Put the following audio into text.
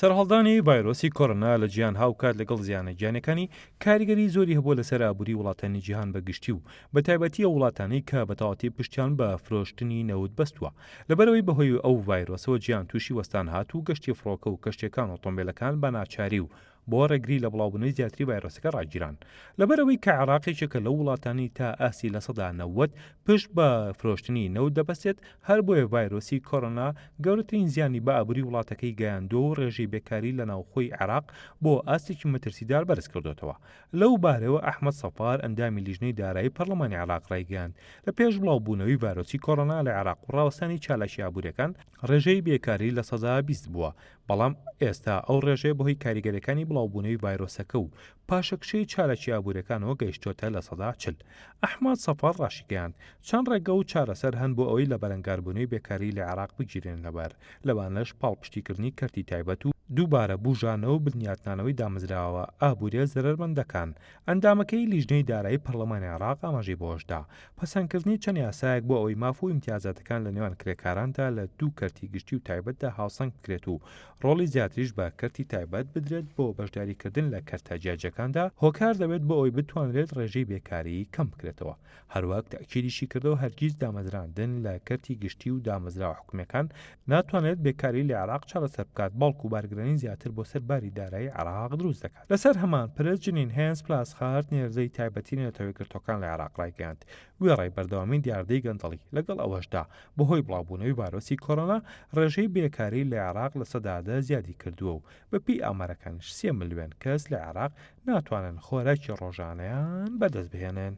سەرهەڵدانی ڤایرۆسی کۆڕۆنا لە جیهان هاوکات لەگەڵ زیانە گیانەکانی کاریگەری زۆری هەبووە لەسەر ئابووری وڵاتانی جیهان بەگشتی و بە تایبەتی ئەو وڵاتانەی کە بەتەواوەتی پشتیان بە فرۆشتنی نەوت بەستووە لەبەرەوەی بەهۆی ئەو ڤایرۆسەوە جیهان تووشی وەستان هات و گەشتی فڕۆکە و کەشتیەکان ئۆتۆمبیلەکان بە ناچاری و بۆ ڕێگری لە بڵاوبوونەوەی زیاتری ڤایرۆسەکە ڕاگیران لەبەرەوەی کە عێراقێکێکە لەو وڵاتانی تا ئاسی لە سەدا 90 پشت بە فرۆشتنی نەوت دەبەستێت هەر بۆیە ڤایرۆسی کۆڕۆنا گەورەترین زیانی بە ئابووری وڵاتەکەی گەیاندووە و ڕێژەی بێکاری لە ناوخۆی عێراق بۆ ئاستێکی مەترسیدار بەرز کردوێتەوە لەو بارەوە ئەحمەد سەفار ئەندامی لیژنەی دارایی پەرلەمانی عێراق ڕایگەیاند لە پێش بڵاوبوونەوەی ڤایرۆسی کۆڕۆنا لە عێراق و ڕاوەستانی چالاشی ئابووریەکان ڕێژەی بێکاری لە سەدا 20 بووە بەڵام ئێستا ئەو ڕێژەیە بەهۆی کاریگەریەکانی بڵاوبوونەوەی ڤایرۆسەکە و پاشەکشەی چالەکی ئابووریەکانەوە گەیشتۆتە لە سەدا 40 ئەحمەد سەفار ڕاشیگەیاند چەند ڕێگە و چارەسەر هەن بۆ ئەوەی لە بەرەنگاربوونەوەی بێکاری لە عێراق بگیرێن لەبەر لەوانەش پاڵپشتیکردنی کەرتی تایبەت و دووبارە بوژانەوە و بنیاتنانەوەی دامەزراوە ئابووریە زەرمەندەکان ئەندامەکەی لیژنەی دارایی پەرلەمانی عێراق ئاماژەی بۆشدا پەسەندکردنی چەند یاسایەک بۆ ئەوەی مافوو ئیمتیازاتەکان لە نێوان کرێکاراندا لە دوو کەرتی گشتی و تایبەتدا هاوسەنگ بکرێت و ڕۆڵی زیاتریش بە کەرتی تایبەت بدرێت بۆ بەشداریکردن لە کەرتە جیاجەکاندا هۆکار دەبێت بۆ ئەوەی بتوانرێت ڕێژەی بێکاری کەم بکرێتەوە هەروەک تاکیدیشی کردەوە هەرگیز دامەزراندن لە کەرتی گشتی و دامەزراوە حکومەکان ناتوانێت بێکاری لە عێراق چارەسەر بکات بەڵکو بارگرانی زیاتر بۆ سەر باری دارایی عێراق دروست دەکات لەسەر هەمان پرس جنین هێنس پلاسخارد نێرزەی تایبەتی نێتەوەی گرتوەکان لە عێراق ڕایگەیاند وێڕای بەردەوامی دیاردەی گەندەڵی لەگەڵ ئەوەشدا بەهۆی بڵاوبوونەوەی ڤایرۆسی کۆڕۆنا ڕێژەی بێکاری لە عێراق لە سەدادا زیادی کردووە و بەپی ئامارەکانش 3 ملیۆن کەس لە عێراق ناتوانن خۆراکی ڕۆژانەیان بەدەست بهێنن